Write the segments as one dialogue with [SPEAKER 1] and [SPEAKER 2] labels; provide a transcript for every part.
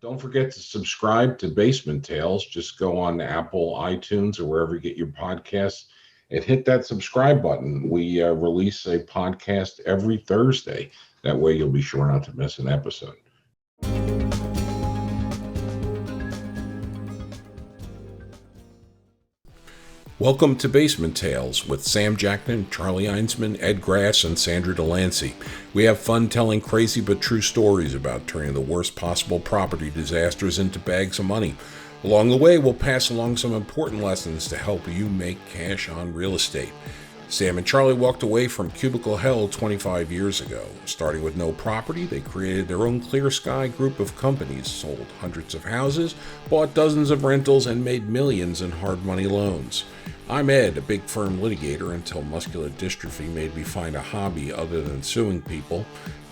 [SPEAKER 1] Don't forget to subscribe to Basement Tales. Just go on Apple, iTunes, or wherever you get your podcasts and hit that subscribe button. We release a podcast every Thursday. That way you'll be sure not to miss an episode. Welcome to Basement Tales with Sam Jackman, Charlie Einsman, Ed Grass, and Sandra Delancey. We have fun telling crazy but true stories about turning the worst possible property disasters into bags of money. Along the way, we'll pass along some important lessons to help you make cash on real estate. Sam and Charlie walked away from cubicle hell 25 years ago. Starting with no property, they created their own Clear Sky group of companies, sold hundreds of houses, bought dozens of rentals, and made millions in hard money loans. I'm Ed, a big firm litigator until muscular dystrophy made me find a hobby other than suing people.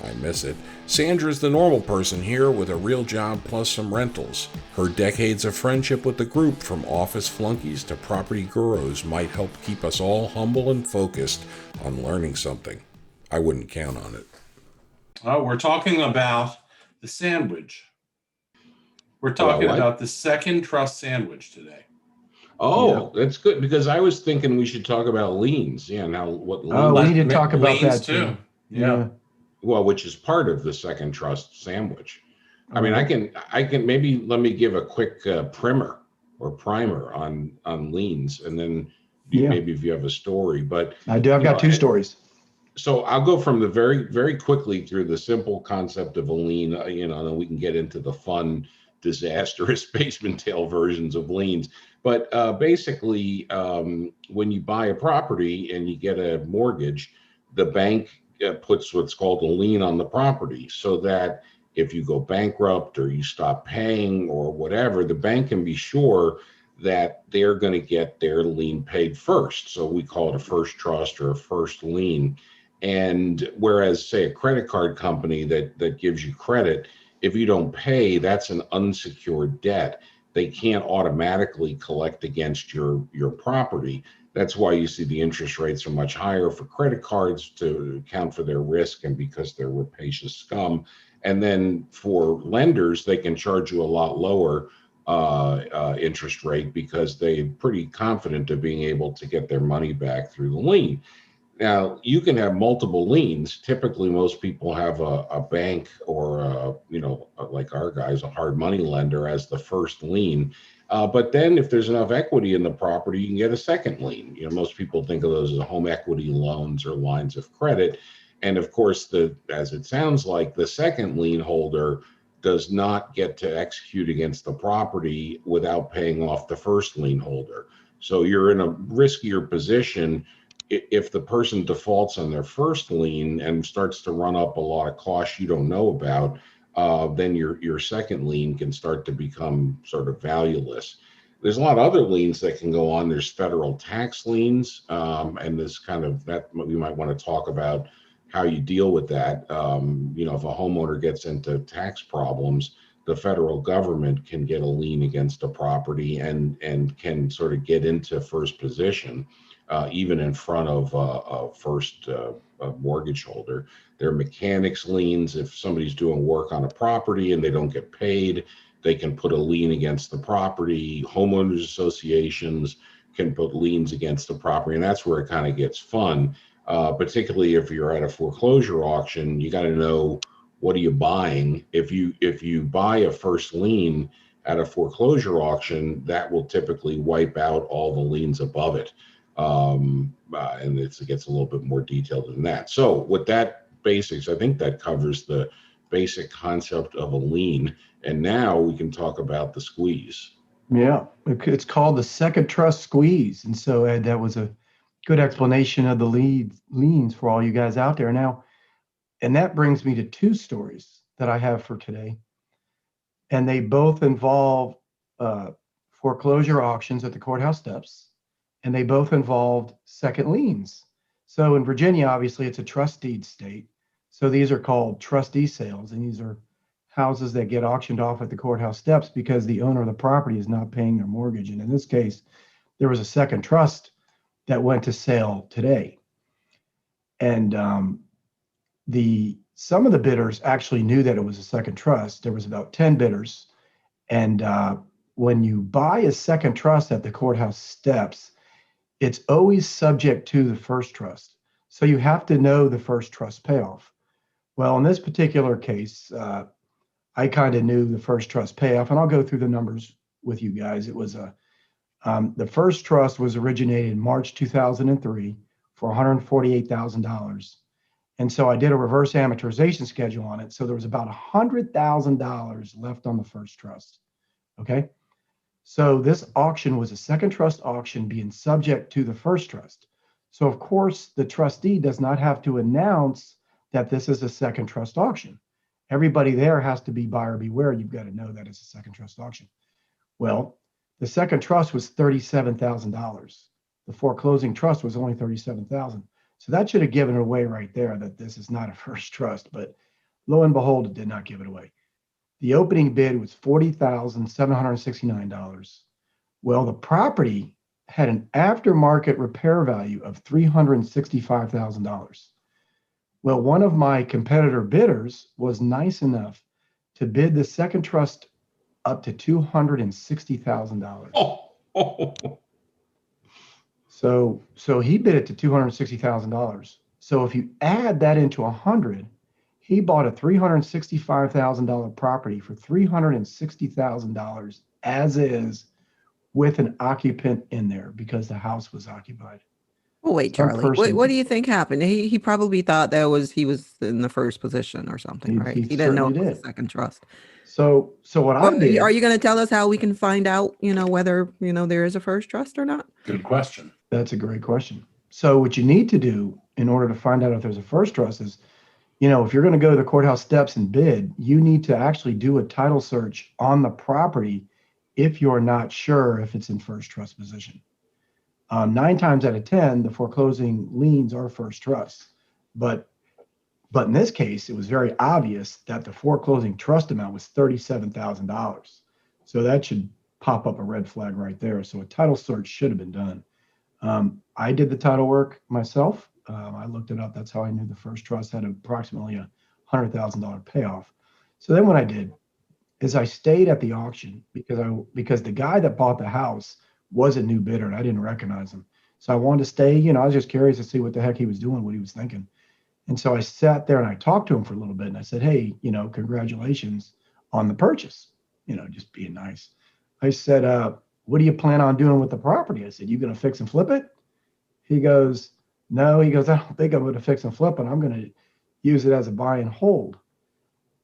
[SPEAKER 1] I miss it. Sandra's the normal person here with a real job plus some rentals. Her decades of friendship with the group, from office flunkies to property gurus, might help keep us all humble and focused on learning something. I wouldn't count on it.
[SPEAKER 2] Oh, we're talking about the sandwich. We're talking about the second trust sandwich today.
[SPEAKER 1] Oh, yeah. That's good, because I was thinking we should talk about liens. Yeah, now what liens?
[SPEAKER 3] Oh, we need to talk about that too.
[SPEAKER 2] Yeah.
[SPEAKER 1] Well, which is part of the second trust sandwich. I mean, I can maybe let me give a quick primer on liens, and then maybe if you have a story. But
[SPEAKER 3] I do. I've got two stories.
[SPEAKER 1] So I'll go from the very quickly through the simple concept of a lien, and then we can get into the fun, disastrous basement tale versions of liens. But basically, when you buy a property and you get a mortgage, the bank puts what's called a lien on the property, so that if you go bankrupt or you stop paying or whatever, the bank can be sure that they're going to get their lien paid first. So we call it a first trust or a first lien. And whereas, say, a credit card company that gives you credit, if you don't pay, that's an unsecured debt. They can't automatically collect against your property. That's why you see the interest rates are much higher for credit cards to account for their risk and because they're rapacious scum. And then for lenders, they can charge you a lot lower interest rate because they're pretty confident of being able to get their money back through the lien. Now, you can have multiple liens. Typically, most people have a bank or, like our guys, a hard money lender as the first lien. But then if there's enough equity in the property, you can get a second lien. Most people think of those as home equity loans or lines of credit. And of course, as it sounds like, the second lien holder does not get to execute against the property without paying off the first lien holder. So you're in a riskier position. If the person defaults on their first lien and starts to run up a lot of costs you don't know about, then your second lien can start to become sort of valueless. There's a lot of other liens that can go on. There's federal tax liens, and this kind of that we might want to talk about how you deal with that. If a homeowner gets into tax problems, the federal government can get a lien against a property and can sort of get into first position. Even in front of a first mortgage holder. There are mechanics liens. If somebody's doing work on a property and they don't get paid, they can put a lien against the property. Homeowners associations can put liens against the property, and that's where it kind of gets fun. Particularly if you're at a foreclosure auction, you got to know, what are you buying? If you buy a first lien at a foreclosure auction, that will typically wipe out all the liens above it. And it gets a little bit more detailed than that. So with that basics, I think that covers the basic concept of a lien. And now we can talk about the squeeze.
[SPEAKER 3] Yeah, it's called the second trust squeeze. And so, Ed, that was a good explanation of the liens for all you guys out there now. And that brings me to two stories that I have for today. And they both involve foreclosure auctions at the courthouse steps. And they both involved second liens. So in Virginia, obviously, it's a trust deed state. So these are called trustee sales, and these are houses that get auctioned off at the courthouse steps because the owner of the property is not paying their mortgage. And in this case, there was a second trust that went to sale today. And some of the bidders actually knew that it was a second trust. There was about 10 bidders, And when you buy a second trust at the courthouse steps, it's always subject to the first trust. So you have to know the first trust payoff. Well, in this particular case, I kind of knew the first trust payoff, and I'll go through the numbers with you guys. It was the first trust was originated in March 2003 for $148,000. And so I did a reverse amortization schedule on it. So there was about $100,000 left on the first trust. Okay. So this auction was a second trust auction being subject to the first trust. So of course, the trustee does not have to announce that this is a second trust auction. Everybody there has to be buyer beware. You've got to know that it's a second trust auction. Well, the second trust was $37,000. The foreclosing trust was only $37,000. So that should have given it away right there that this is not a first trust, but lo and behold, it did not give it away. The opening bid was $40,769. Well, the property had an aftermarket repair value of $365,000. Well, one of my competitor bidders was nice enough to bid the second trust up to $260,000.
[SPEAKER 1] Oh.
[SPEAKER 3] So he bid it to $260,000. So if you add that into 100, he bought a $365,000 property for $360,000 as is, with an occupant in there because the house was occupied.
[SPEAKER 4] Oh, wait,
[SPEAKER 3] Some
[SPEAKER 4] Charlie,
[SPEAKER 3] person-
[SPEAKER 4] what do you think happened? He probably thought he was in the first position or something, right?
[SPEAKER 3] He
[SPEAKER 4] He didn't know it
[SPEAKER 3] certainly
[SPEAKER 4] was a
[SPEAKER 3] did.
[SPEAKER 4] second trust.
[SPEAKER 3] So what I
[SPEAKER 4] Well,
[SPEAKER 3] did,
[SPEAKER 4] are you going to tell us how we can find out, whether, there is a first trust or not?
[SPEAKER 2] Good question.
[SPEAKER 3] that's a great question. So what you need to do in order to find out if there's a first trust is, if you're going to go to the courthouse steps and bid, you need to actually do a title search on the property if you're not sure if it's in first trust position. 9 times out of 10, the foreclosing liens are first trust. But in this case, it was very obvious that the foreclosing trust amount was $37,000. So that should pop up a red flag right there. So a title search should have been done. I did the title work myself. I looked it up. That's how I knew the first trust had approximately a $100,000 payoff. So then what I did is I stayed at the auction because the guy that bought the house was a new bidder and I didn't recognize him. So I wanted to stay, I was just curious to see what the heck he was doing, what he was thinking. And so I sat there and I talked to him for a little bit and I said, hey, congratulations on the purchase, just being nice. I said, what do you plan on doing with the property? I said, you going to fix and flip it? He goes, no, I don't think I'm going to fix and flip it. I'm going to use it as a buy and hold.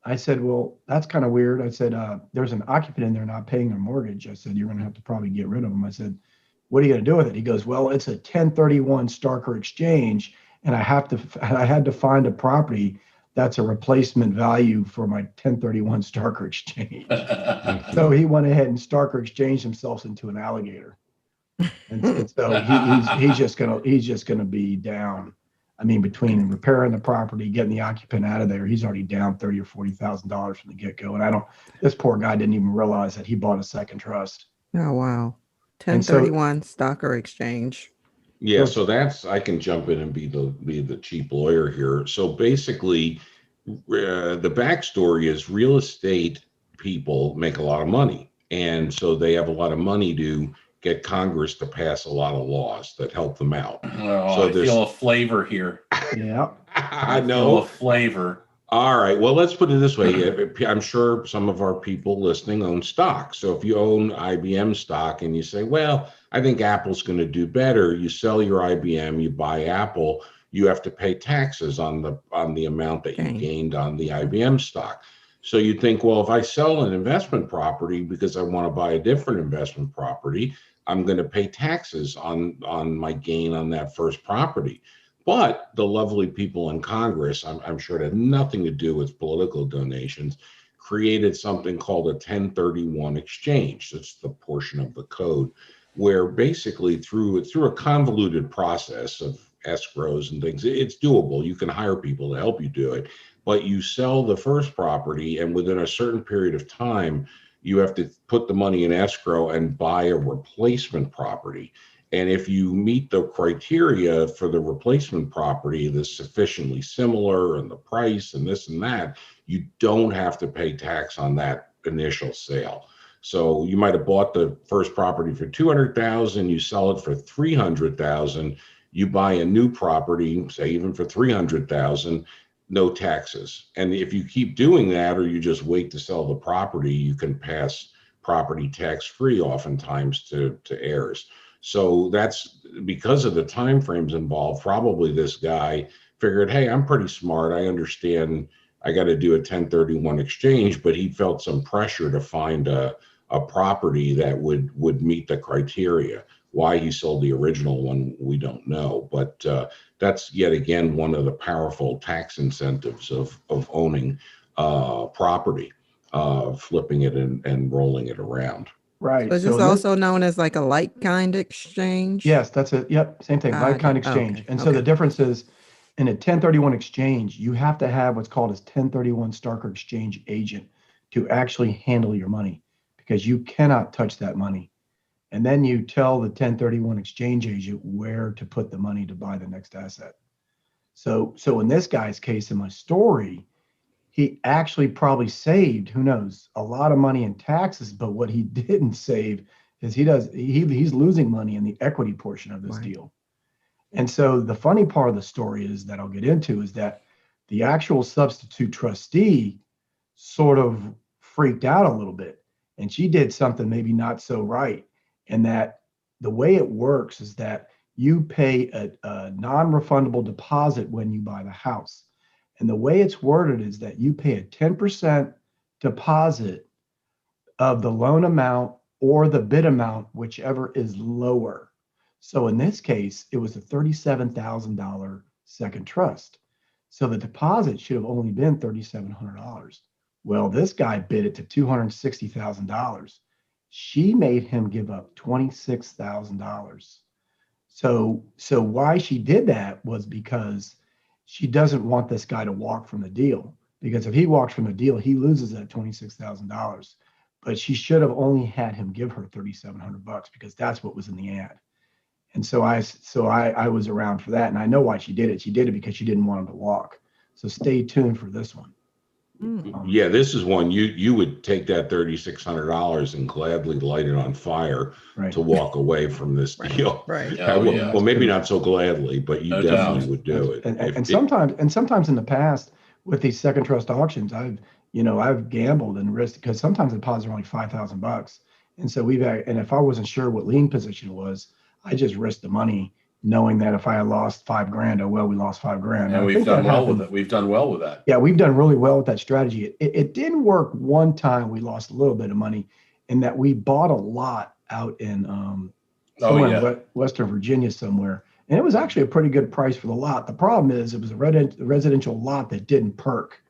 [SPEAKER 3] I said, well, that's kind of weird. I said, there's an occupant in there not paying their mortgage. I said, you're going to have to probably get rid of them. I said, what are you going to do with it? He goes, well, it's a 1031 Starker exchange. And I had to find a property that's a replacement value for my 1031 Starker exchange. So he went ahead and Starker exchanged himself into an alligator. And so he's just gonna be down. I mean, between repairing the property, getting the occupant out of there, he's already down $30,000 or $40,000 from the get-go. And this poor guy didn't even realize that he bought a second trust.
[SPEAKER 4] Oh, wow.
[SPEAKER 3] And so-
[SPEAKER 4] 1031 Stalker Exchange.
[SPEAKER 1] Yeah, so I can jump in and be the cheap lawyer here. So basically, the backstory is real estate people make a lot of money. And so they have a lot of money to get Congress to pass a lot of laws that help them out.
[SPEAKER 2] Oh,
[SPEAKER 1] So
[SPEAKER 2] I feel a flavor here.
[SPEAKER 3] Yeah.
[SPEAKER 1] I
[SPEAKER 2] feel
[SPEAKER 1] know.
[SPEAKER 2] a flavor.
[SPEAKER 1] All right. Well, let's put it this way. I'm sure some of our people listening own stock. So if you own IBM stock and you say, well, I think Apple's going to do better, you sell your IBM, you buy Apple, you have to pay taxes on the amount that you gained on the IBM stock. So you'd think, well, if I sell an investment property because I want to buy a different investment property, I'm going to pay taxes on my gain on that first property. But the lovely people in Congress, I'm sure it had nothing to do with political donations, created something called a 1031 exchange. That's the portion of the code where basically through a convoluted process of escrows and things, it's doable. You can hire people to help you do it, but you sell the first property and within a certain period of time, you have to put the money in escrow and buy a replacement property. And if you meet the criteria for the replacement property that's sufficiently similar and the price and this and that, you don't have to pay tax on that initial sale. So you might have bought the first property for 200,000, you sell it for 300,000, you buy a new property, say even for 300,000, no taxes. And if you keep doing that, or you just wait to sell the property, you can pass property tax free oftentimes to heirs. So that's because of the time frames involved. Probably this guy figured, hey, I'm pretty smart, I understand I got to do a 1031 exchange, but he felt some pressure to find a property that would meet the criteria. Why he sold the original one, we don't know, but that's yet again one of the powerful tax incentives of owning property, flipping it and rolling it around.
[SPEAKER 3] Right.
[SPEAKER 4] So is this also known as like a like kind exchange?
[SPEAKER 3] Yes, that's it. Yep, same thing, like kind exchange.
[SPEAKER 4] Okay.
[SPEAKER 3] And so the difference is, in a 1031 exchange, you have to have what's called a 1031 Starker exchange agent to actually handle your money, because you cannot touch that money. And then you tell the 1031 exchange agent where to put the money to buy the next asset. So in this guy's case, in my story, he actually probably saved, who knows, a lot of money in taxes. But what he didn't save is he's losing money in the equity portion of this deal. And so the funny part of the story is that I'll get into is that the actual substitute trustee sort of freaked out a little bit, and she did something maybe not so right. And that the way it works is that you pay a non-refundable deposit when you buy the house. And the way it's worded is that you pay a 10% deposit of the loan amount or the bid amount, whichever is lower. So in this case, it was a $37,000 second trust. So the deposit should have only been $3,700. Well, this guy bid it to $260,000. She made him give up $26,000. So why she did that was because she doesn't want this guy to walk from the deal. Because if he walks from the deal, he loses that $26,000. But she should have only had him give her $3,700 because that's what was in the ad. And so I was around for that, and I know why she did it. She did it because she didn't want him to walk. So stay tuned for this one.
[SPEAKER 1] Yeah, this is one you would take that $3,600 and gladly light it on fire to walk away from this deal.
[SPEAKER 4] Right.
[SPEAKER 1] Well, maybe not so gladly, but you definitely would do it.
[SPEAKER 3] And sometimes in the past with these second trust auctions, I've gambled and risked, because sometimes the deposits are only $5,000, and so and if I wasn't sure what lien position it was, I just risked the money, knowing that if I had lost $5,000, oh well, we lost $5,000.
[SPEAKER 2] And we've done well with it. We've done well with that.
[SPEAKER 3] Yeah, we've done really well with that strategy. It didn't work one time. We lost a little bit of money in that we bought a lot out in Western Virginia somewhere, and it was actually a pretty good price for the lot. The problem is it was a residential lot that didn't perk.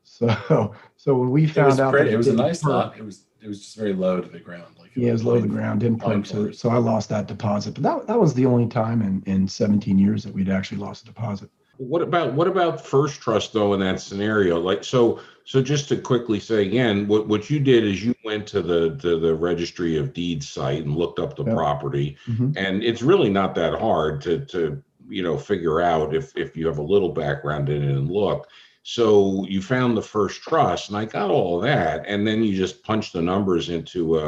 [SPEAKER 3] So when we found out,
[SPEAKER 2] it was a nice lot. It was just very low to the ground.
[SPEAKER 3] It was low to the ground, didn't perk. So I lost that deposit. But that was the only time in 17 years that we'd actually lost a deposit.
[SPEAKER 1] What about first trust though in that scenario? So just to quickly say again, what you did is you went to the registry of deeds site and looked up the property, and it's really not that hard to figure out if you have a little background in it and look. So you found the first trust, and I got all of that, and then you just punch the numbers into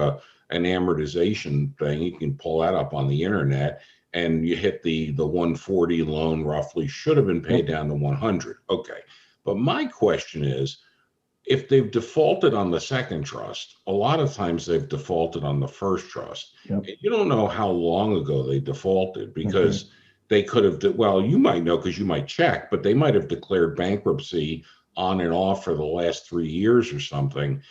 [SPEAKER 1] an amortization thing. You can pull that up on the internet, and you hit the 140 loan roughly should have been paid down to 100. Okay, but my question is, if they've defaulted on the second trust, a lot of times they've defaulted on the first trust. And you don't know how long ago they defaulted, because they could have, you might know because you might check, but they might have declared bankruptcy on and off for the last 3 years or something,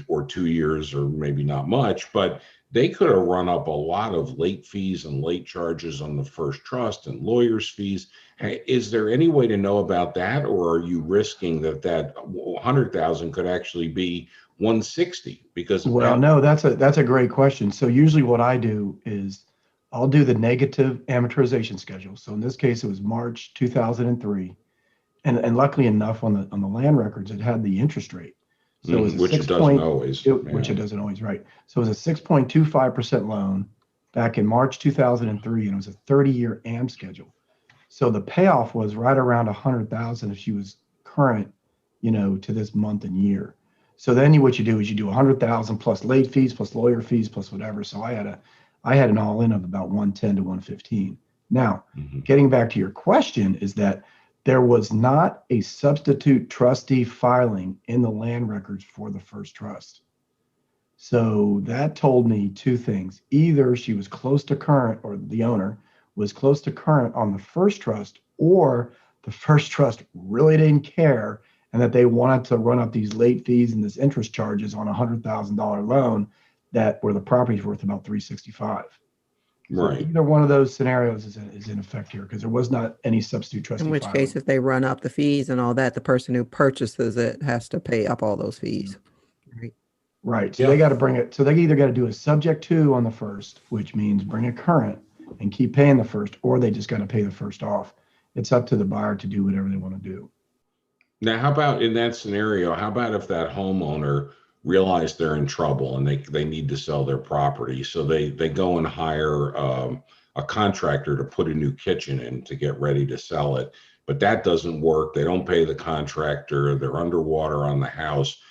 [SPEAKER 1] or 2 years, or maybe not much, but they could have run up a lot of late fees and late charges on the first trust and lawyers' fees. Hey, is there any way to know about that, or are you risking that 100,000 could actually be 160 because of that?
[SPEAKER 3] No, that's a great question. So usually what I do is I'll do the negative amortization schedule. So in this case, it was March 2003, and luckily enough, on the land records, it had the interest rate. So it was
[SPEAKER 1] which it doesn't always.
[SPEAKER 3] Which it doesn't always, right? So it was a 6.25% loan back in March 2003, and it was a 30-year AM schedule. So the payoff was right around 100,000 if she was current, to this month and year. So then what you do is you do 100,000 plus late fees, plus lawyer fees, plus whatever. So I had an all in of about 110 to 115. Now, getting back to your question is that there was not a substitute trustee filing in the land records for the first trust. So that told me two things. Either she was close to current, or the owner was close to current on the first trust, or the first trust really didn't care and that they wanted to run up these late fees and this interest charges on a $100,000 loan that where the property's worth about 365. So
[SPEAKER 1] Right.
[SPEAKER 3] either one of those scenarios is in effect here because there was not any substitute trustee
[SPEAKER 4] In which
[SPEAKER 3] filing.
[SPEAKER 4] case, if they run up the fees and all that, the person who purchases it has to pay up all those fees. Right.
[SPEAKER 3] Right. So
[SPEAKER 2] Yeah.
[SPEAKER 3] they got to bring it. So they either got to do a subject to on the first, which means bring it current and keep paying the first, or they just got to pay the first off. It's up to the buyer to do whatever they want to do.
[SPEAKER 1] Now, how about in that scenario? How about if that homeowner realized they're in trouble and they need to sell their property, so they go and hire a contractor to put a new kitchen in to get ready to sell it, but that doesn't work. They don't pay the contractor. They're underwater on the house,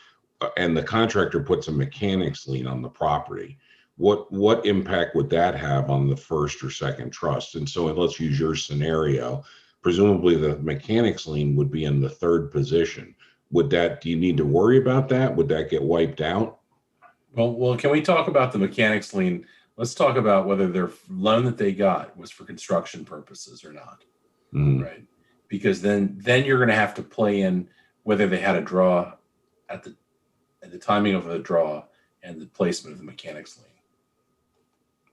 [SPEAKER 1] and the contractor puts a mechanics lien on the property. What impact would that have on the first or second trust? And so let's use your scenario. Presumably the mechanics lien would be in the third position. Do you need to worry about that? Would that get wiped out?
[SPEAKER 2] Well, can we talk about the mechanics lien? Let's talk about whether their loan that they got was for construction purposes or not, right? Because then you're going to have to play in whether they had a draw at the timing of the draw and the placement of the mechanics lien,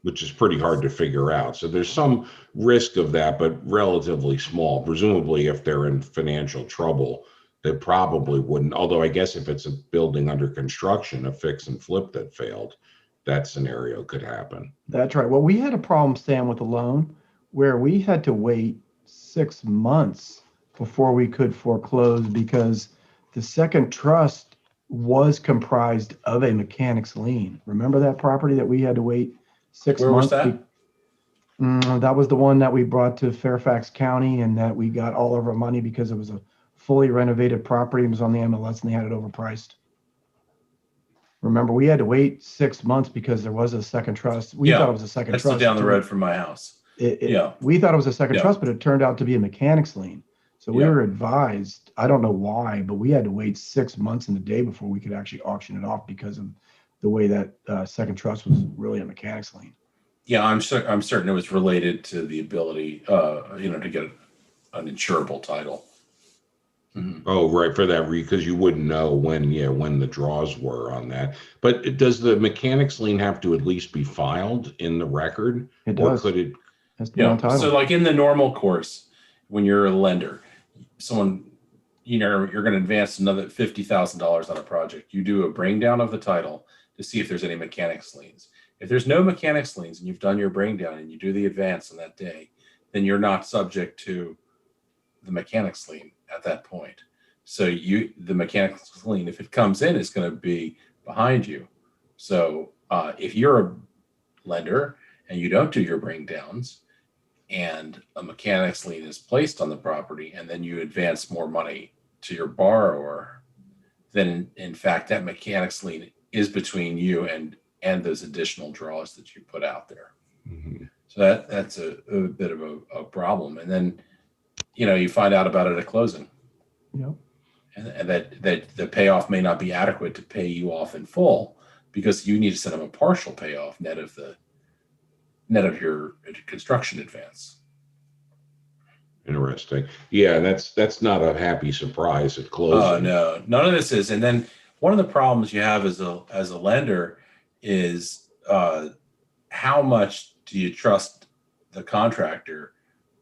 [SPEAKER 1] Which is pretty hard to figure out. So there's some risk of that, but relatively small. Presumably, if they're in financial trouble, they probably wouldn't. Although I guess if it's a building under construction, a fix and flip that failed, that scenario could happen.
[SPEAKER 3] That's right. Well, we had a problem, Stan, with the loan where we had to wait 6 months before we could foreclose because the second trust was comprised of a mechanics lien. Remember that property that we had to wait 6
[SPEAKER 2] Where was
[SPEAKER 3] months?
[SPEAKER 2] that?
[SPEAKER 3] That was the one that we brought to Fairfax County and that we got all of our money because it was a fully renovated property. It was on the MLS and they had it overpriced. Remember, we had to wait 6 months because there was a second trust. We thought it was a second
[SPEAKER 2] That's
[SPEAKER 3] trust.
[SPEAKER 2] down the road from my house.
[SPEAKER 3] We thought it was a second
[SPEAKER 2] Yeah.
[SPEAKER 3] trust, but it turned out to be a mechanics lien. So we
[SPEAKER 2] Yeah.
[SPEAKER 3] were advised, I don't know why, but we had to wait 6 months and a day before we could actually auction it off because of the way that second trust was really a mechanics lien.
[SPEAKER 2] Yeah, I'm certain it was related to the ability, to get an insurable title.
[SPEAKER 1] Oh, right, for that because you wouldn't know when the draws were on that. But does the mechanics lien have to at least be filed in the record?
[SPEAKER 3] It does.
[SPEAKER 1] Or could it?
[SPEAKER 3] Has to be on title.
[SPEAKER 2] So like in the normal course, when you're a lender, someone, you're going to advance another $50,000 on a project. You do a bring down of the title to see if there's any mechanics liens. If there's no mechanics liens and you've done your bring down and you do the advance on that day, then you're not subject to the mechanics lien at that point. So the mechanics lien, if it comes in, is going to be behind you. So if you're a lender and you don't do your bring downs and a mechanics lien is placed on the property and then you advance more money to your borrower, then in fact that mechanics lien is between you and those additional draws that you put out there. So that's a bit of a problem. And then you find out about it at closing.
[SPEAKER 3] Yep.
[SPEAKER 2] And that the payoff may not be adequate to pay you off in full because you need to send them a partial payoff net of your construction advance.
[SPEAKER 1] Interesting. Yeah, that's not a happy surprise at closing.
[SPEAKER 2] Oh no, none of this is. And then one of the problems you have as a lender is how much do you trust the contractor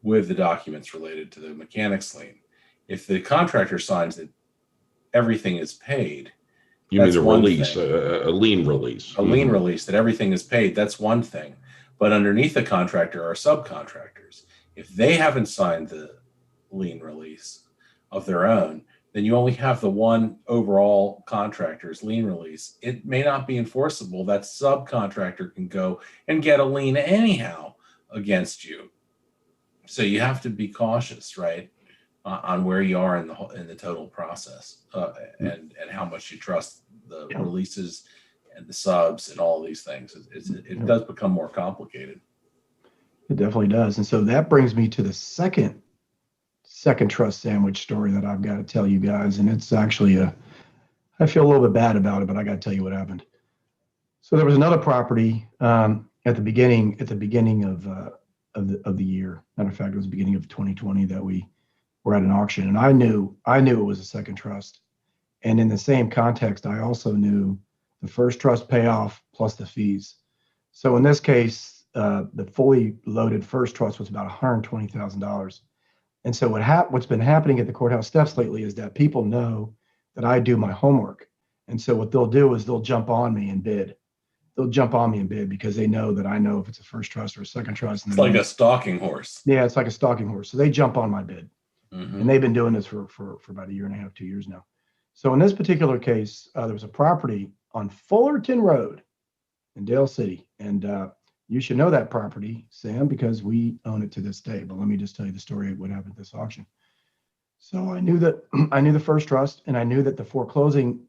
[SPEAKER 2] with the documents related to the mechanics lien? If the contractor signs that everything is paid,
[SPEAKER 1] you mean
[SPEAKER 2] that's
[SPEAKER 1] a
[SPEAKER 2] one
[SPEAKER 1] release,
[SPEAKER 2] thing.
[SPEAKER 1] a lien release?
[SPEAKER 2] A lien release that everything is paid, that's one thing. But underneath the contractor are subcontractors. If they haven't signed the lien release of their own, then you only have the one overall contractor's lien release. It may not be enforceable. That subcontractor can go and get a lien anyhow against you. So you have to be cautious, right? on where you are in the total process, and how much you trust the releases and the subs and all these things. It does become more complicated.
[SPEAKER 3] It definitely does. And so that brings me to the second trust sandwich story that I've got to tell you guys. And it's actually I feel a little bit bad about it, but I got to tell you what happened. So there was another property at the beginning of the year. Matter of fact, it was the beginning of 2020 that we were at an auction, and I knew it was a second trust. And in the same context, I also knew the first trust payoff plus the fees. So in this case, the fully loaded first trust was about $120,000. And so what's been happening at the courthouse steps lately is that people know that I do my homework. And so what they'll do is they'll jump on me and bid. They'll jump on me and bid because they know that I know if it's a first trust or a second trust. And
[SPEAKER 2] it's like a stalking horse.
[SPEAKER 3] Yeah, it's like a stalking horse. So they jump on my bid.
[SPEAKER 2] Mm-hmm.
[SPEAKER 3] And they've been doing this for about a year and a half, 2 years now. So in this particular case, there was a property on Fullerton Road in Dale City. And you should know that property, Sam, because we own it to this day. But let me just tell you the story of what happened at this auction. So I knew the first trust, and I knew that the foreclosing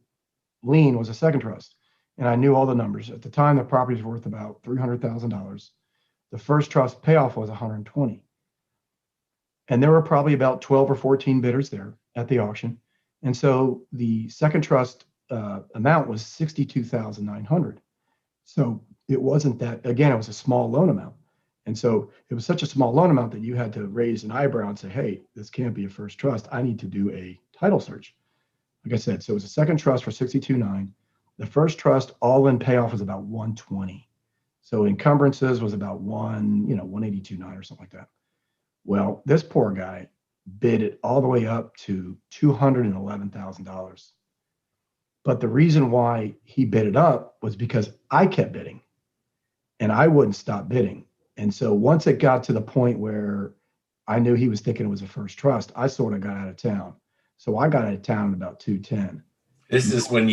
[SPEAKER 3] lien was a second trust. And I knew all the numbers. At the time, the property was worth about $300,000. The first trust payoff was $120,000. And there were probably about 12 or 14 bidders there at the auction. And so the second trust amount was $62,900. So it wasn't that, again, it was a small loan amount. And so it was such a small loan amount that you had to raise an eyebrow and say, hey, this can't be a first trust. I need to do a title search. Like I said, so it was a second trust for $62,900. The first trust all-in payoff was about $120,000. So encumbrances was about $182,900 or something like that. Well, this poor guy bid it all the way up to $211,000. But the reason why he bid it up was because I kept bidding and I wouldn't stop bidding. And so once it got to the point where I knew he was thinking it was a first trust, I sort of got out of town. So I got out of town at about 210.
[SPEAKER 2] This is when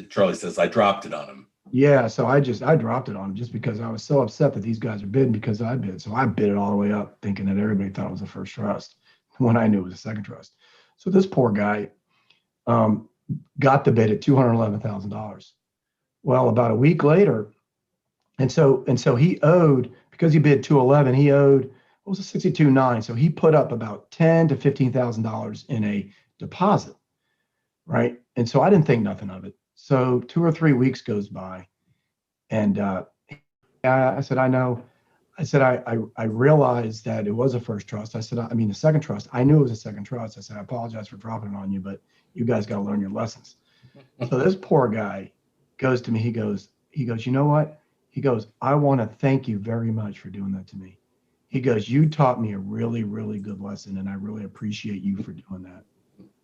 [SPEAKER 2] Charlie says, I dropped it on him.
[SPEAKER 3] Yeah, so I dropped it on him just because I was so upset that these guys are bidding because I bid. So I bid it all the way up thinking that everybody thought it was a first trust when I knew it was a second trust. So this poor guy got the bid at $211,000. Well, about a week later, and so he owed, because he bid 211, he owed, what was it, 62.9. So he put up about $10,000 to $15,000 in a deposit, right? And so I didn't think nothing of it. So 2 or 3 weeks goes by, and I said, I know. I said, I realized that it was a first trust. I said, the second trust. I knew it was a second trust. I said, I apologize for dropping it on you, but you guys got to learn your lessons. So this poor guy goes to me. He goes, you know what? He goes, I want to thank you very much for doing that to me. He goes, you taught me a really, really good lesson, and I really appreciate you for doing that.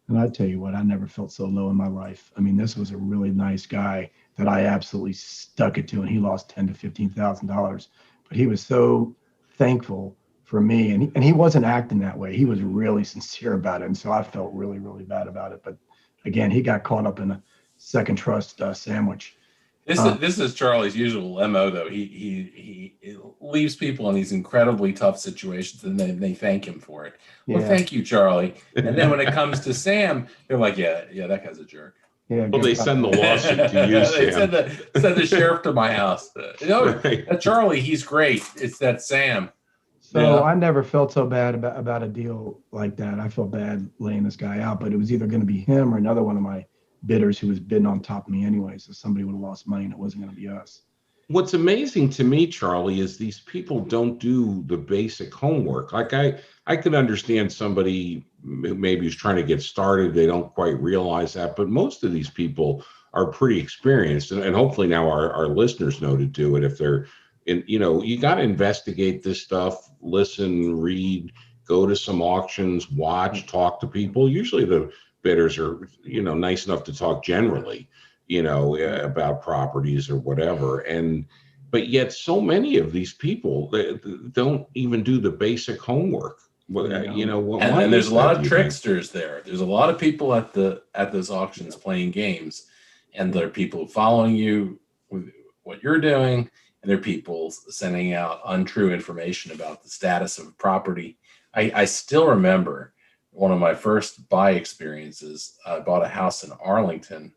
[SPEAKER 3] And I tell you what, I never felt so low in my life. I mean, this was a really nice guy that I absolutely stuck it to, and he lost $10,000 to $15,000. But he was so thankful for me, and he wasn't acting that way. He was really sincere about it, and so I felt really, really bad about it. But again, he got caught up in a second trust sandwich.
[SPEAKER 2] This is Charlie's usual MO, though. He leaves people in these incredibly tough situations, and then they thank him for it.
[SPEAKER 3] Yeah.
[SPEAKER 2] Well, thank you, Charlie. And then when it comes to Sam, they're like, yeah, that guy's a jerk.
[SPEAKER 3] Yeah.
[SPEAKER 1] Well, they send the lawsuit to you,
[SPEAKER 2] They
[SPEAKER 1] Sam.
[SPEAKER 2] send the sheriff to my house.
[SPEAKER 1] Right.
[SPEAKER 2] That Charlie, he's great. It's that Sam.
[SPEAKER 3] So
[SPEAKER 2] Yeah.
[SPEAKER 3] I never felt so bad about a deal like that. I felt bad laying this guy out, but it was either going to be him or another one of my bidders who was bidding on top of me anyway. So somebody would have lost money, and it wasn't going to be us.
[SPEAKER 1] What's amazing to me, Charlie, is these people don't do the basic homework. Like I could understand somebody who maybe is trying to get started. They don't quite realize that, but most of these people are pretty experienced, and hopefully now our listeners know to do it. If they're in, you got to investigate this stuff, listen, read, go to some auctions, watch, talk to people. Usually the bidders are, nice enough to talk generally, about properties or whatever. But yet so many of these people they don't even do the basic homework.
[SPEAKER 2] And there's a lot of tricksters there. There's a lot of people at those auctions playing games, and there are people following you with what you're doing, and there are people sending out untrue information about the status of property. I still remember one of my first buy experiences. I bought a house in Arlington,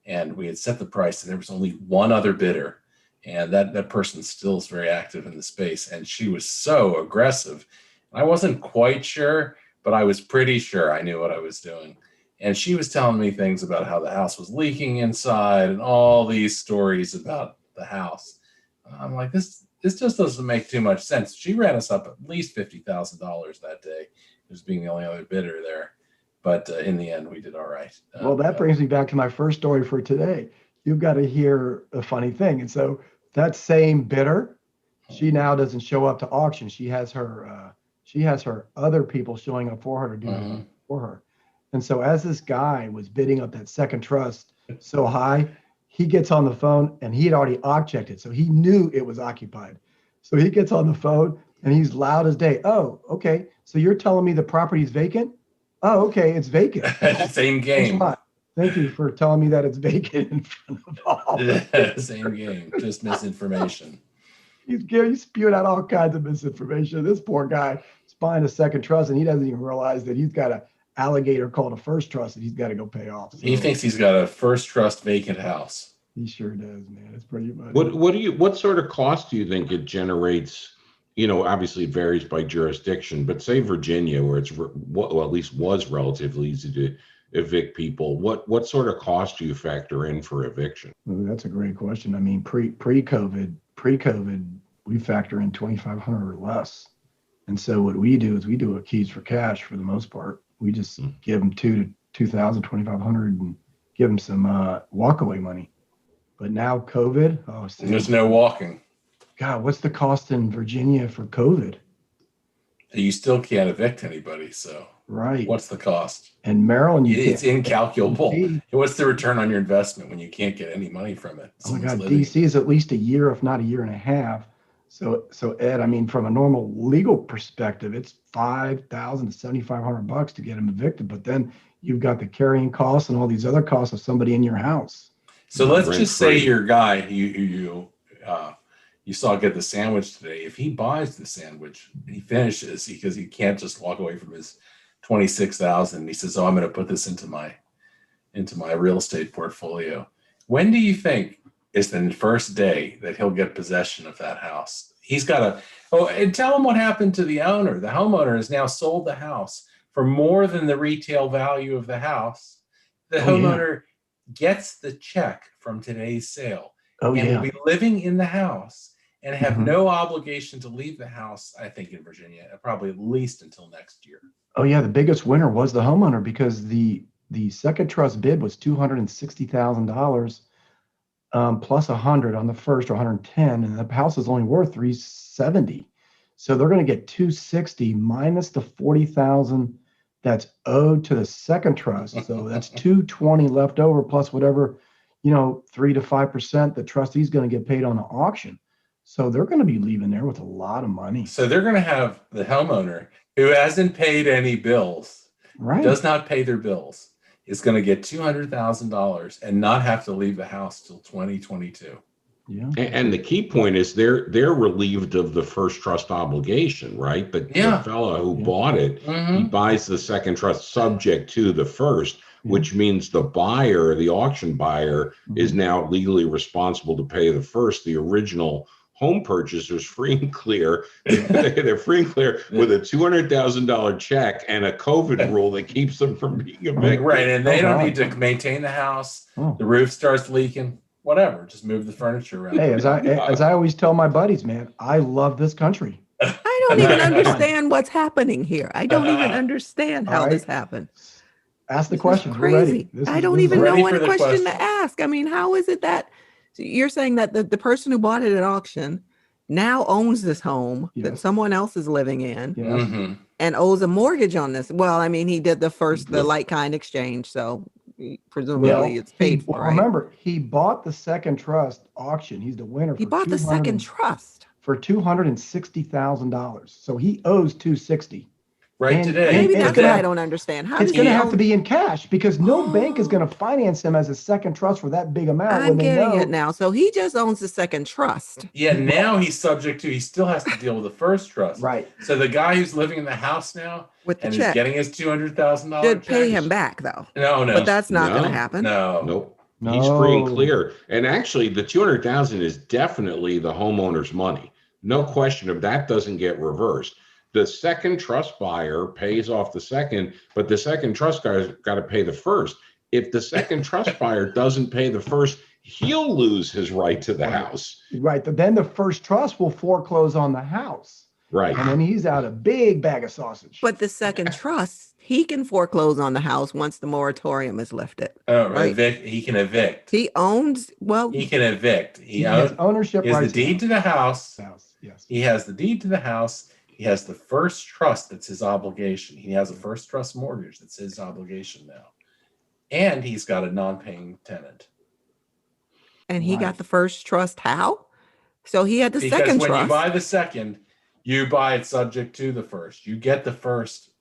[SPEAKER 2] and we had set the price, and there was only one other bidder, and that person still is very active in the space, and she was so aggressive. I wasn't quite sure, but I was pretty sure I knew what I was doing. And she was telling me things about how the house was leaking inside and all these stories about the house. I'm like, this just doesn't make too much sense. She ran us up at least $50,000 that day, just being the only other bidder there. But in the end, we did all right.
[SPEAKER 3] Well, that brings me back to my first story for today. You've got to hear a funny thing. And so that same bidder, she now doesn't show up to auction. She has her other people showing up for her to do it for her. And so as this guy was bidding up that second trust so high, he gets on the phone, and he had already checked it. So he knew it was occupied. So he gets on the phone, and he's loud as day. Oh, okay. So you're telling me the property's vacant? Oh, okay. It's vacant.
[SPEAKER 2] Same game.
[SPEAKER 3] Thank you for telling me that it's vacant in front of all.
[SPEAKER 2] Same game. Just misinformation.
[SPEAKER 3] He's spewing out all kinds of misinformation. This poor guy is buying a second trust, and he doesn't even realize that he's got an alligator called a first trust that he's got to go pay off. So
[SPEAKER 2] he thinks he's got a first trust vacant house.
[SPEAKER 3] He sure does, man. It's pretty much.
[SPEAKER 1] What sort of cost do you think it generates? Obviously it varies by jurisdiction, but say Virginia, where at least was relatively easy to evict people. What sort of cost do you factor in for eviction?
[SPEAKER 3] Ooh, that's a great question. I mean, pre-COVID, we factor in 2,500 or less. And so what we do is we do a keys for cash for the most part. We just give them $2,000 to $2,000, 2,500, and give them some walkaway money. But now COVID,
[SPEAKER 2] There's no walking.
[SPEAKER 3] God, what's the cost in Virginia for COVID?
[SPEAKER 2] You still can't evict anybody. So
[SPEAKER 3] Right.
[SPEAKER 2] what's the cost?
[SPEAKER 3] And Maryland,
[SPEAKER 2] It's incalculable.
[SPEAKER 3] DC.
[SPEAKER 2] What's the return on your investment when you can't get any money from it?
[SPEAKER 3] Oh my
[SPEAKER 2] Someone's
[SPEAKER 3] God,
[SPEAKER 2] living.
[SPEAKER 3] DC is at least a year, if not a year and a half. So Ed, I mean, from a normal legal perspective, it's $5,000 to $7,500 to get them evicted. But then you've got the carrying costs and all these other costs of somebody in your house.
[SPEAKER 2] So let's just say
[SPEAKER 1] Rent-free.
[SPEAKER 2] your guy you saw get the sandwich today. If he buys the sandwich and he finishes because he can't just walk away from his 26,000, and he says, "Oh, I'm going to put this into my real estate portfolio." When do you think is the first day that he'll get possession of that house? He's got and tell him what happened to the owner. The homeowner has now sold the house for more than the retail value of the house. The homeowner gets the check from today's sale and will be living in the house and have no obligation to leave the house, I think, in Virginia, probably at least until next year.
[SPEAKER 3] Oh yeah, the biggest winner was the homeowner because the second trust bid was $260,000 plus 100 on the first, or 110, and the house is only worth 370. So they're going to get 260 minus the 40,000 that's owed to the second trust. So that's 220 left over plus whatever, 3 to 5% the trustee's going to get paid on the auction. So they're going to be leaving there with a lot of money.
[SPEAKER 2] So they're going to have the homeowner who hasn't paid any bills,
[SPEAKER 3] Right.
[SPEAKER 2] does not pay their bills, is going to get $200,000 and not have to leave the house till 2022.
[SPEAKER 3] Yeah.
[SPEAKER 1] And the key point is they're relieved of the first trust obligation, right? The fellow who bought it, he buys the second trust subject to the first, which means the buyer, the auction buyer, is now legally responsible to pay the first. The original home purchasers free and clear. They're free and clear with a $200,000 check and a COVID rule that keeps them from being evicted.
[SPEAKER 2] Right, and they don't need to maintain the house. The roof starts leaking. Whatever, just move the furniture around.
[SPEAKER 3] Hey, as I always tell my buddies, man, I love this country.
[SPEAKER 4] I don't even understand what's happening here. I don't even understand how this happened.
[SPEAKER 3] Ask the
[SPEAKER 4] This is
[SPEAKER 3] question. We're ready.
[SPEAKER 4] crazy. I don't even know what question to ask. I mean, how is it that you're saying that the person who bought it at auction now owns this home that someone else is living in and owes a mortgage on this? Well, I mean, he did the like-kind exchange, so presumably it's paid for, right?
[SPEAKER 3] Remember, he bought the second trust auction. He's the winner.
[SPEAKER 4] He bought the second trust
[SPEAKER 3] for $260,000. So he owes $260,000.
[SPEAKER 2] Right today.
[SPEAKER 4] Maybe
[SPEAKER 3] it's
[SPEAKER 4] that's what I don't understand. How
[SPEAKER 3] It's
[SPEAKER 4] does
[SPEAKER 3] going to
[SPEAKER 4] he
[SPEAKER 3] have to
[SPEAKER 4] own-
[SPEAKER 3] be in cash because no bank is
[SPEAKER 4] Oh.
[SPEAKER 3] going to finance him as a second trust for that big amount
[SPEAKER 4] I'm
[SPEAKER 3] when they
[SPEAKER 4] getting
[SPEAKER 3] know.
[SPEAKER 4] it now. So he just owns the second trust.
[SPEAKER 2] Yeah, now he still has to deal with the first trust.
[SPEAKER 3] Right.
[SPEAKER 2] So the guy who's living in the house now
[SPEAKER 4] With the
[SPEAKER 2] and is
[SPEAKER 4] check.
[SPEAKER 2] getting his $200,000
[SPEAKER 4] Should pay
[SPEAKER 2] check.
[SPEAKER 4] him back though.
[SPEAKER 2] No.
[SPEAKER 4] But that's not going to
[SPEAKER 1] No.
[SPEAKER 4] happen.
[SPEAKER 2] No.
[SPEAKER 1] Nope.
[SPEAKER 3] No.
[SPEAKER 1] He's free and clear. And actually, the 200,000 is definitely the homeowner's money. No question of that doesn't get reversed. The second trust buyer pays off the second, but the second trust guy's got to pay the first. If the second trust buyer doesn't pay the first, he'll lose his right to the house.
[SPEAKER 3] Right. But then the first trust will foreclose on the house.
[SPEAKER 1] Right.
[SPEAKER 3] And then he's out a big bag of sausage.
[SPEAKER 4] But the second trust, he can foreclose on the house once the moratorium is lifted.
[SPEAKER 2] Oh,
[SPEAKER 4] Right.
[SPEAKER 2] He can evict.
[SPEAKER 4] He owns, well,
[SPEAKER 2] He can evict.
[SPEAKER 3] He has ownership
[SPEAKER 2] He has the
[SPEAKER 3] rights.
[SPEAKER 2] deed to the house.
[SPEAKER 3] Yes.
[SPEAKER 2] He has the deed to the house. He has the first trust that's his obligation. He has a first trust mortgage that's his obligation now. And he's got a non-paying tenant.
[SPEAKER 4] and he
[SPEAKER 3] Right.
[SPEAKER 4] got the first trust. How? So he had the
[SPEAKER 2] Because
[SPEAKER 4] second
[SPEAKER 2] when
[SPEAKER 4] trust.
[SPEAKER 2] you buy the second, you buy it subject to the first. You get the first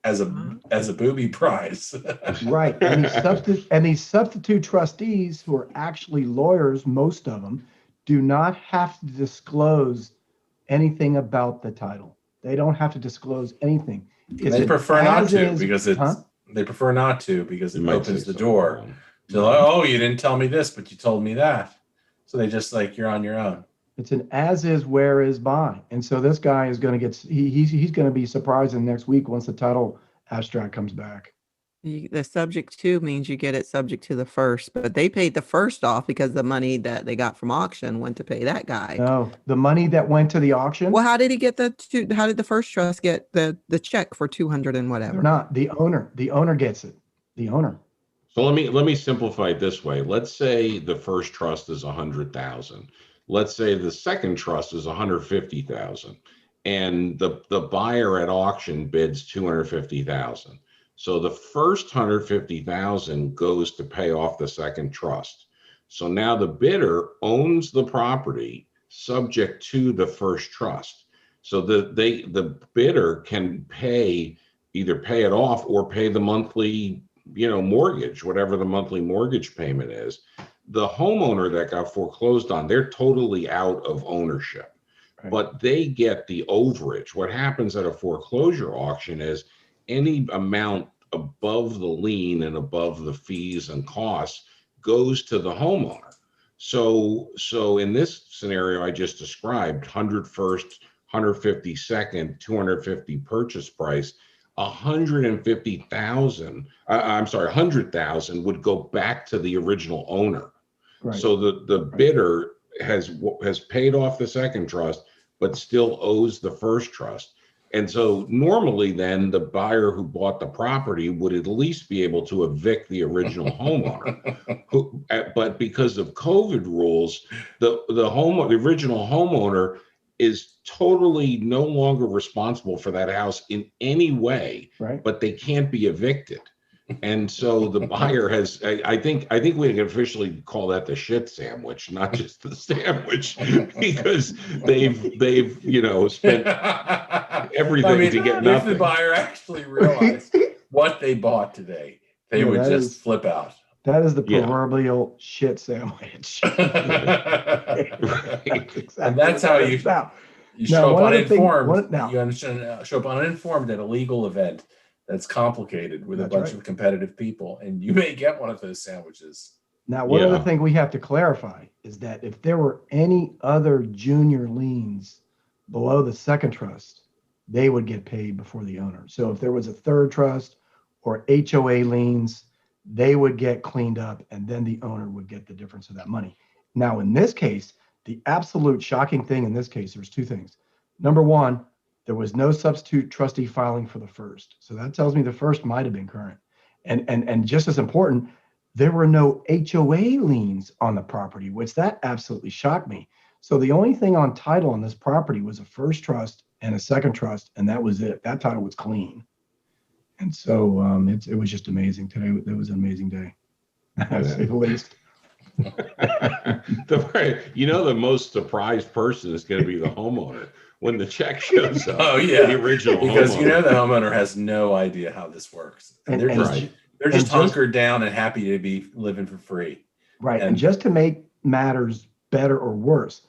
[SPEAKER 2] as a booby prize.
[SPEAKER 3] Right. And these substitute trustees who are actually lawyers, most of them, do not have to disclose anything about the title. They don't have to disclose anything.
[SPEAKER 2] They prefer not to because it opens the door to, oh, you didn't tell me this, but you told me that. So they just like, you're on your own.
[SPEAKER 3] It's an as is, where is by. And so this guy is going to get, he's going to be surprised in the next week once the title abstract comes back.
[SPEAKER 4] The subject to means you get it subject to the first, but they paid the first off because the money that they got from auction went to pay that guy.
[SPEAKER 3] No, the money that went to the auction.
[SPEAKER 4] Well, how did he get how did the first trust get the check for 200 and whatever?
[SPEAKER 3] They're not. The owner gets it. The owner.
[SPEAKER 1] So let me simplify it this way. Let's say the first trust is 100,000. Let's say the second trust is 150,000, and the buyer at auction bids 250,000. So the first 150,000 goes to pay off the second trust. So now the bidder owns the property subject to the first trust. So the bidder can either pay it off or pay the monthly, mortgage, whatever the monthly mortgage payment is. The homeowner that got foreclosed on, they're totally out of ownership,
[SPEAKER 3] Right.
[SPEAKER 1] but they get the overage. What happens at a foreclosure auction is any amount above the lien and above the fees and costs goes to the homeowner. So in this scenario I just described, 100 first, 150 second, 250 purchase price, 100,000 would go back to the original owner.
[SPEAKER 3] Right.
[SPEAKER 1] So the bidder has paid off the second trust, but still owes the first trust. And so normally then the buyer who bought the property would at least be able to evict the original homeowner. But because of COVID rules, the original homeowner is totally no longer responsible for that house in any way,
[SPEAKER 3] Right.
[SPEAKER 1] but they can't be evicted. And so the buyer has, I think we can officially call that the shit sandwich, not just the sandwich, because they've spent everything to get nothing.
[SPEAKER 2] If the buyer actually realized what they bought today, they would just flip out.
[SPEAKER 3] That is the proverbial shit sandwich.
[SPEAKER 1] Right.
[SPEAKER 3] Exactly.
[SPEAKER 2] And that's how you show up uninformed. You show up uninformed at a legal event that's complicated with a bunch of competitive people, and you may get one of those sandwiches.
[SPEAKER 3] Now, one other thing we have to clarify is that if there were any other junior liens below the second trust, they would get paid before the owner. So if there was a third trust or HOA liens, they would get cleaned up, and then the owner would get the difference of that money. Now, in this case, the absolute shocking thing in this case, there's two things. Number one, there was no substitute trustee filing for the first. So that tells me the first might have been current. And just as important, there were no HOA liens on the property, which that absolutely shocked me. So the only thing on title on this property was a first trust and a second trust, and that was it. That title was clean. And so it was just amazing today. It was an amazing day, to say the least.
[SPEAKER 1] The most surprised person is going to be the homeowner. when the check shows up.
[SPEAKER 2] Oh yeah,
[SPEAKER 1] the original
[SPEAKER 2] because
[SPEAKER 1] homeowner.
[SPEAKER 2] the homeowner has no idea how this works, and they're just hunkered down and happy to be living for free.
[SPEAKER 3] Right, and just to make matters better or worse,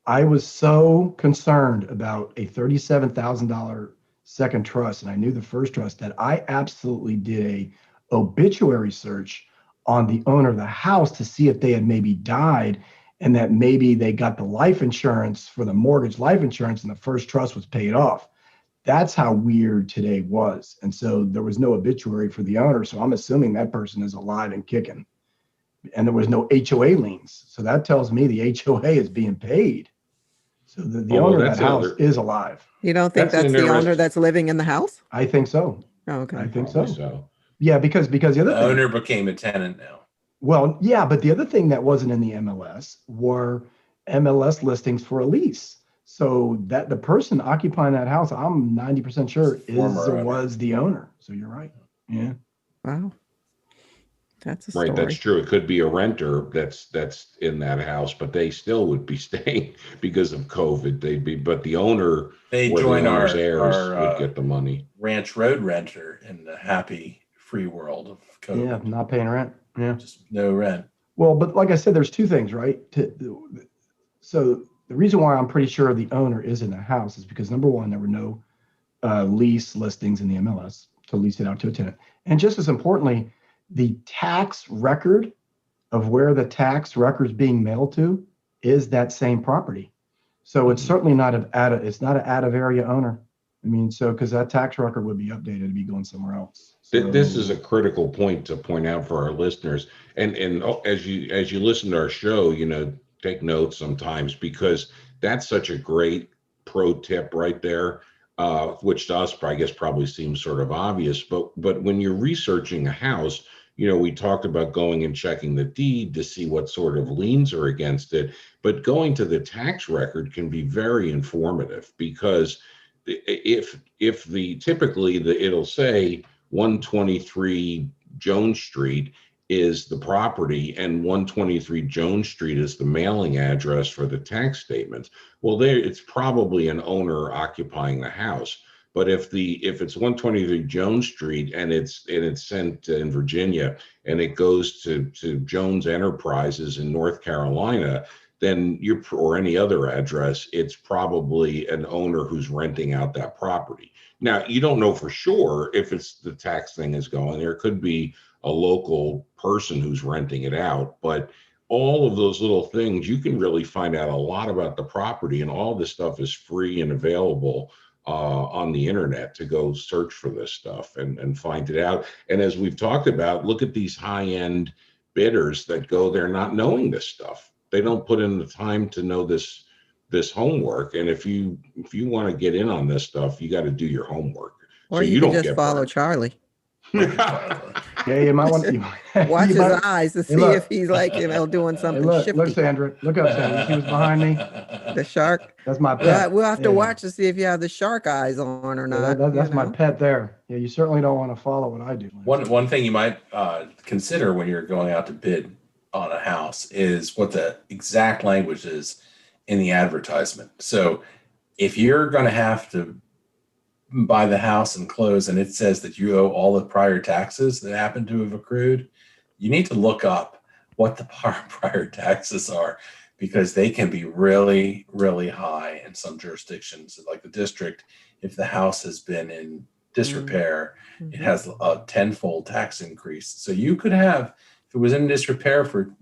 [SPEAKER 3] I was so concerned about a $37,000 second trust, and I knew the first trust, that I absolutely did a obituary search on the owner of the house to see if they had maybe died, and that maybe they got the life insurance for the mortgage life insurance and the first trust was paid off. That's how weird today was. And so there was no obituary for the owner. So I'm assuming that person is alive and kicking. And there was no HOA liens. So that tells me the HOA is being paid. So the owner of that house is alive.
[SPEAKER 4] You don't think that's the owner that's living in the house?
[SPEAKER 3] I think so.
[SPEAKER 4] Oh, okay.
[SPEAKER 3] I think so. Yeah, because the other thing,
[SPEAKER 2] owner became a tenant now.
[SPEAKER 3] Well, yeah, but the other thing that wasn't in the MLS were MLS listings for a lease. So that the person occupying that house, I'm 90% sure was the owner. So you're right. Yeah.
[SPEAKER 4] Wow. That's a story.
[SPEAKER 1] Right, that's true. It could be a renter that's in that house, but they still would be staying because of COVID. But the owner,
[SPEAKER 2] they join our
[SPEAKER 1] heirs would get the money.
[SPEAKER 2] Ranch Road renter in the happy free world of COVID.
[SPEAKER 3] Yeah, not paying rent. Yeah,
[SPEAKER 2] just no rent.
[SPEAKER 3] Well, but like I said, there's two things, right? So the reason why I'm pretty sure the owner is in the house is because, number one, there were no lease listings in the MLS to lease it out to a tenant. And just as importantly, the tax record of where the tax record is being mailed to is that same property. So it's certainly not an out of area owner. I mean, so because that tax record would be updated to be going somewhere else. So,
[SPEAKER 1] this is a critical point to point out for our listeners. And as you listen to our show, take notes sometimes, because that's such a great pro tip right there, which to us, I guess, probably seems sort of obvious. But when you're researching a house, we talked about going and checking the deed to see what sort of liens are against it. But going to the tax record can be very informative, because if typically it'll say 123 Jones Street is the property and 123 Jones Street is the mailing address for the tax statements. Well, it's probably an owner occupying the house. But if it's 123 Jones Street and it's sent in Virginia and it goes to Jones Enterprises in North Carolina, then or any other address, it's probably an owner who's renting out that property. Now, you don't know for sure if it's the tax thing is going. There could be a local person who's renting it out, but all of those little things, you can really find out a lot about the property, and all this stuff is free and available on the internet to go search for this stuff and find it out. And as we've talked about, look at these high-end bidders that go there not knowing this stuff. They don't put in the time to know this homework. And if you want to get in on this stuff, you got to do your homework.
[SPEAKER 4] Or so you don't just follow Charlie.
[SPEAKER 3] Yeah, you might want to
[SPEAKER 4] watch his eyes to see if he's doing something shifty.
[SPEAKER 3] Look, Sandra. Look up, Sandra. He was behind me.
[SPEAKER 4] The shark.
[SPEAKER 3] That's my pet.
[SPEAKER 4] We'll have to watch to see if you have the shark eyes on or not.
[SPEAKER 3] That's my pet there. Yeah, you certainly don't want to follow what I do.
[SPEAKER 2] One thing you might consider when you're going out to bid on a house is what the exact language is in the advertisement. So if you're going to have to buy the house and close and it says that you owe all the prior taxes that happen to have accrued, you need to look up what the prior taxes are, because they can be really, really high in some jurisdictions. Like the district, if the house has been in disrepair, it has a tenfold tax increase. So you could have, if it was in disrepair for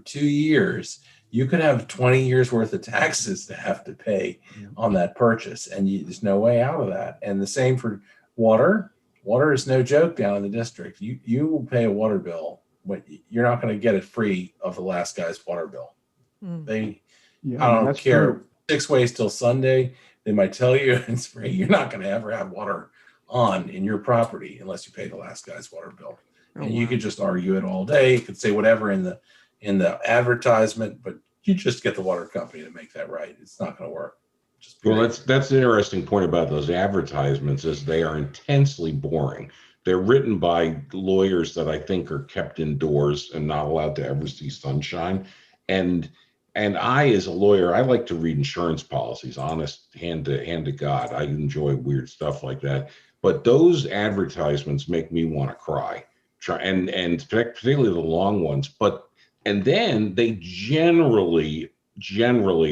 [SPEAKER 2] 2 years, you could have 20 years worth of taxes to have to pay on that purchase. And there's no way out of that. And the same for water. Water is no joke down in the district. You will pay a water bill, but you're not going to get it free of the last guy's water bill. I don't care. True. 6 ways till Sunday. They might tell you it's free. You're not going to ever have water on in your property unless you pay the last guy's water bill. You could just argue it all day. You could say whatever in the advertisement, but you just get the water company to make that right. It's not going to work.
[SPEAKER 1] Well, that's an interesting point about those advertisements, is they are intensely boring. They're written by lawyers that I think are kept indoors and not allowed to ever see sunshine. And And I, as a lawyer, I like to read insurance policies, honest, hand to God. I enjoy weird stuff like that. But those advertisements make me want to cry. And particularly the long ones. And then they generally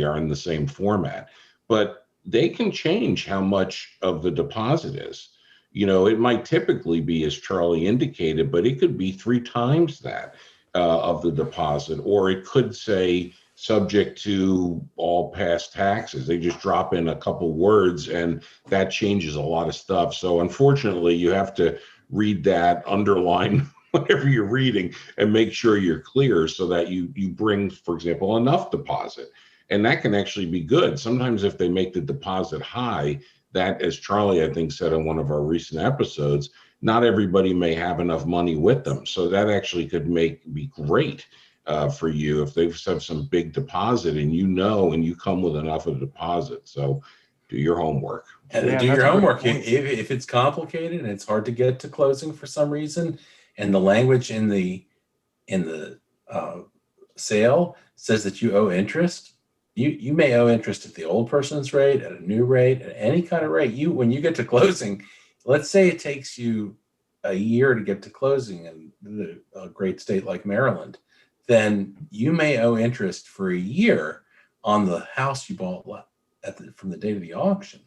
[SPEAKER 1] are in the same format, but they can change how much of the deposit is. It might typically be, as Charlie indicated, but it could be 3 times that of the deposit, or it could say subject to all past taxes. They just drop in a couple words, and that changes a lot of stuff. So unfortunately, you have to read that, underline whatever you're reading, and make sure you're clear so that you bring, for example, enough deposit. And that can actually be good. Sometimes if they make the deposit high, that, as Charlie, I think, said in one of our recent episodes, not everybody may have enough money with them. So that actually could be great for you if they have some big deposit and you come with enough of a deposit. So do your homework.
[SPEAKER 2] And do your homework. If it's complicated and it's hard to get to closing for some reason, and the language in the sale says that you owe interest, you may owe interest at the old person's rate, at a new rate, at any kind of rate. When you get to closing, let's say it takes you a year to get to closing in a great state like Maryland, then you may owe interest for a year on the house you bought from the date of the auction.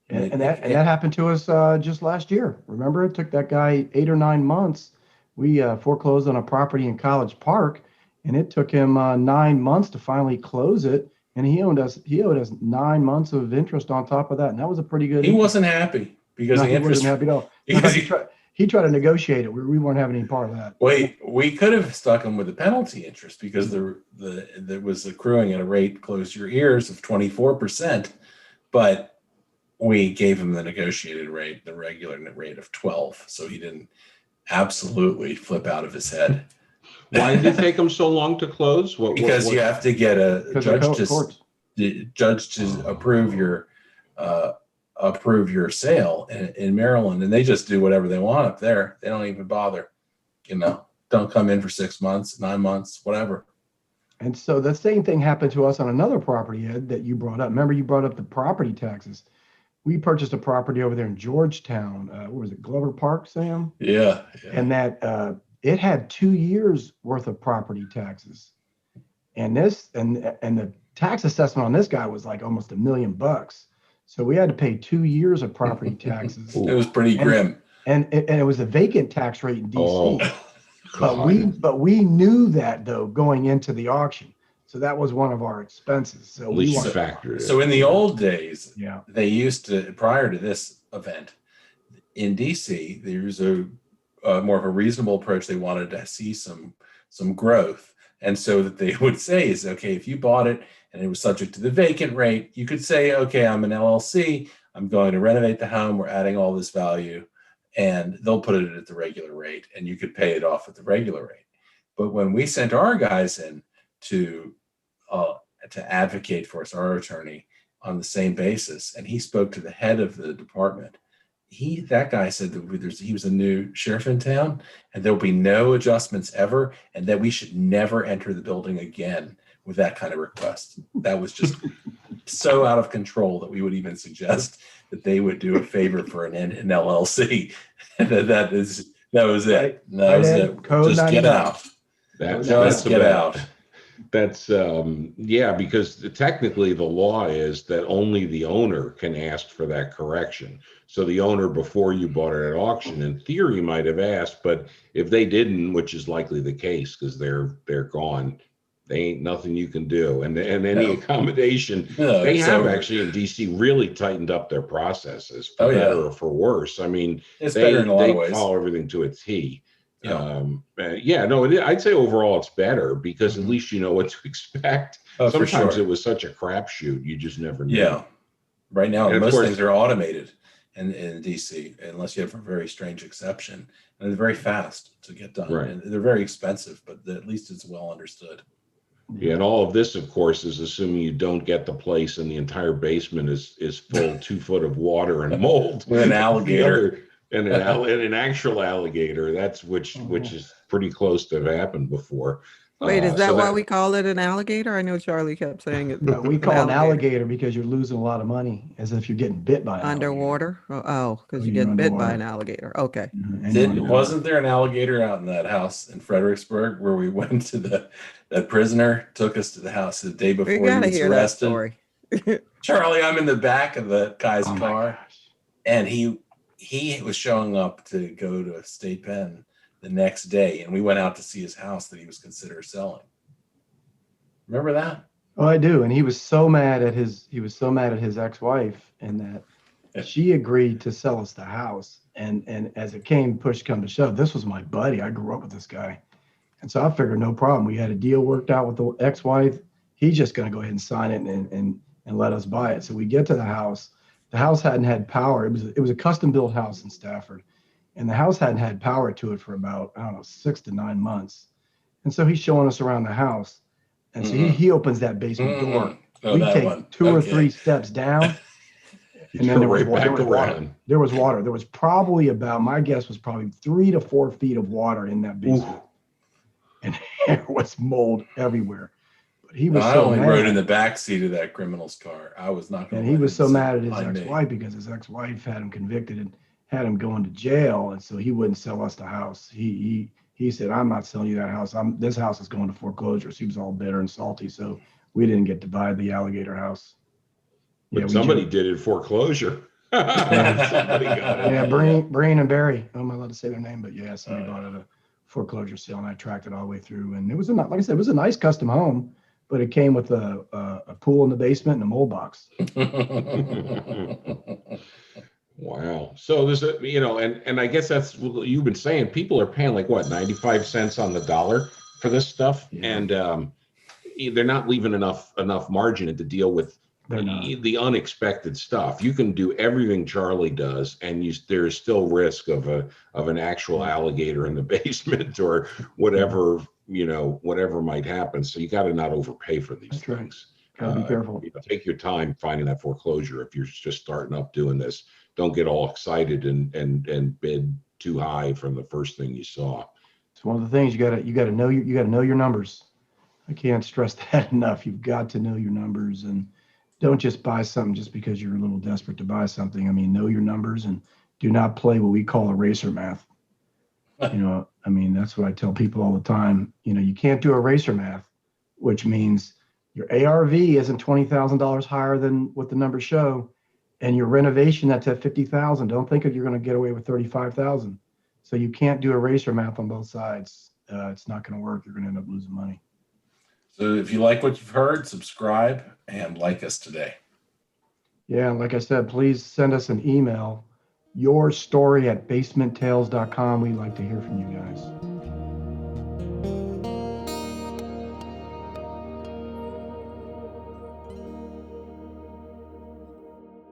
[SPEAKER 3] And that happened to us just last year. Remember, it took that guy 8 or 9 months. We foreclosed on a property in College Park, and it took him 9 months to finally close it. And he owed us 9 months of interest on top of that, and that was a pretty good.
[SPEAKER 2] He wasn't happy because the interest.
[SPEAKER 3] He wasn't happy at all. He tried to negotiate it. We weren't having any part of that.
[SPEAKER 2] We could have stuck him with the penalty interest because there was accruing at a rate, close your ears, of 24%, but we gave him the negotiated rate, the regular rate of 12, so he didn't absolutely flip out of his head.
[SPEAKER 1] Why did it take him so long to close?
[SPEAKER 2] Because you have to get a judge to approve your sale in Maryland, and they just do whatever they want up there. They don't even bother, don't come in for 6 months, 9 months, whatever.
[SPEAKER 3] And so the same thing happened to us on another property, Ed, that you brought up. Remember, you brought up the property taxes. We purchased a property over there in Georgetown. What was it, Glover Park, Sam?
[SPEAKER 2] Yeah.
[SPEAKER 3] And that it had 2 years worth of property taxes, and the tax assessment on this guy was like almost $1 million. So we had to pay 2 years of property taxes.
[SPEAKER 2] It was pretty grim.
[SPEAKER 3] And it was a vacant tax rate in DC.
[SPEAKER 1] Oh,
[SPEAKER 3] but we knew that, though, going into the auction. So that was one of our expenses. So
[SPEAKER 1] at least factored.
[SPEAKER 2] So in the old days,
[SPEAKER 3] yeah,
[SPEAKER 2] they used to, prior to this event in DC, there was a more of a reasonable approach. They wanted to see some growth. And so that they would say is, okay, if you bought it and it was subject to the vacant rate, you could say, okay, I'm an LLC. I'm going to renovate the home. We're adding all this value, and they'll put it at the regular rate, and you could pay it off at the regular rate. But when we sent our guys in to advocate for us, our attorney, on the same basis, and he spoke to the head of the department, that guy said that he was a new sheriff in town, and there'll be no adjustments ever, and that we should never enter the building again with that kind of request. That was just so out of control that we would even suggest that they would do a favor for an LLC. that was it. That was it.
[SPEAKER 3] Code
[SPEAKER 2] just
[SPEAKER 3] 99.
[SPEAKER 2] Get out.
[SPEAKER 1] That's
[SPEAKER 2] get out.
[SPEAKER 1] That's because technically the law is that only the owner can ask for that correction. So the owner, before you bought it at auction, in theory might have asked, but if they didn't, which is likely the case because they're gone, they ain't nothing you can do. And any accommodation, they have actually in DC really tightened up their processes for better or for worse. I mean,
[SPEAKER 2] it's better in a lot of ways.
[SPEAKER 1] Follow everything to a T. I'd say overall it's better because at least you know what to expect. Sometimes it was such a crapshoot, you just never knew.
[SPEAKER 2] Yeah. Right now, most things are automated in DC, unless you have a very strange exception. And they're very fast to get done.
[SPEAKER 1] Right.
[SPEAKER 2] And they're very expensive, but at least it's well understood.
[SPEAKER 1] Yeah, and all of this, of course, is assuming you don't get the place and the entire basement is full 2 foot of water and mold.
[SPEAKER 2] With an alligator.
[SPEAKER 1] And an actual alligator, which is pretty close to have happened before.
[SPEAKER 4] Wait, is that
[SPEAKER 1] So
[SPEAKER 4] why we call it an alligator? I know Charlie kept saying it.
[SPEAKER 3] No, we call it an alligator because you're losing a lot of money, as if you're getting bit by an
[SPEAKER 4] Underwater? Oh, because you
[SPEAKER 3] you're
[SPEAKER 4] get bit by
[SPEAKER 3] underwater.
[SPEAKER 4] an alligator. Okay.
[SPEAKER 3] alligator. And you're underwater.
[SPEAKER 2] Wasn't there an alligator out in that house in Fredericksburg where we went to that prisoner took us to the house the day before
[SPEAKER 4] We
[SPEAKER 2] he
[SPEAKER 4] gotta
[SPEAKER 2] was
[SPEAKER 4] hear that
[SPEAKER 2] arrested?
[SPEAKER 4] story.
[SPEAKER 2] Charlie, I'm in the back of the guy's
[SPEAKER 3] Oh my
[SPEAKER 2] car,
[SPEAKER 3] gosh.
[SPEAKER 2] and he was showing up to go to a state pen the next day, and we went out to see his house that he was considering selling. Remember that?
[SPEAKER 3] Oh, I do. And he was so mad at his ex-wife, and that she agreed to sell us the house. And as it push come to shove, this was my buddy. I grew up with this guy. And so I figured no problem. We had a deal worked out with the ex-wife. He's just going to go ahead and sign it and let us buy it. So we get to the house. The house hadn't had power. It was a custom built house in Stafford. And the house hadn't had power to it for about, I don't know, 6 to 9 months. And so he's showing us around the house. And so he opens that basement door.
[SPEAKER 2] Oh,
[SPEAKER 3] We take 2 or 3 steps down. And then there was water. There was water. There was probably about, my guess was probably 3 to 4 feet of water in that basement. Ooh. And there was mold everywhere. But he was
[SPEAKER 2] I only rode in the back seat of that criminal's car. I was not going to.
[SPEAKER 3] And he was so mad at his ex-wife because his ex-wife had him convicted and had him going to jail. And so he wouldn't sell us the house. He said, I'm not selling you that house. This house is going to foreclosure. So he was all bitter and salty. So we didn't get to buy the alligator house.
[SPEAKER 1] But somebody did it foreclosure.
[SPEAKER 3] Somebody got it. Yeah, Breen and Barry. I'm not allowed to say their name, but yeah, somebody bought it at a foreclosure sale, and I tracked it all the way through. And it was like I said, it was a nice custom home, but it came with a pool in the basement and a mold box.
[SPEAKER 1] Wow. So there's and I guess that's what you've been saying. People are paying like what, 95 cents on the dollar for this stuff, and they're not leaving enough margin to deal with the unexpected stuff. You can do everything Charlie does, and there's still risk of an actual alligator in the basement or whatever whatever might happen. So you got to not overpay for these things.
[SPEAKER 3] Gotta be careful.
[SPEAKER 1] Take your time finding that foreclosure. If you're just starting up doing this, don't get all excited and bid too high from the first thing you saw.
[SPEAKER 3] It's one of the things you gotta know your numbers. I can't stress that enough. You've got to know your numbers, and don't just buy something just because you're a little desperate to buy something. I mean, know your numbers and do not play what we call eraser math. I mean, that's what I tell people all the time. You can't do eraser math, which means your ARV isn't $20,000 higher than what the numbers show, and your renovation that's at $50,000. Don't think you're going to get away with $35,000. So you can't do eraser math on both sides. It's not going to work. You're going to end up losing money.
[SPEAKER 2] So if you like what you've heard, subscribe and like us today.
[SPEAKER 3] Yeah, like I said, please send us an email, yourstory@basementtales.com. We'd like to hear from you guys.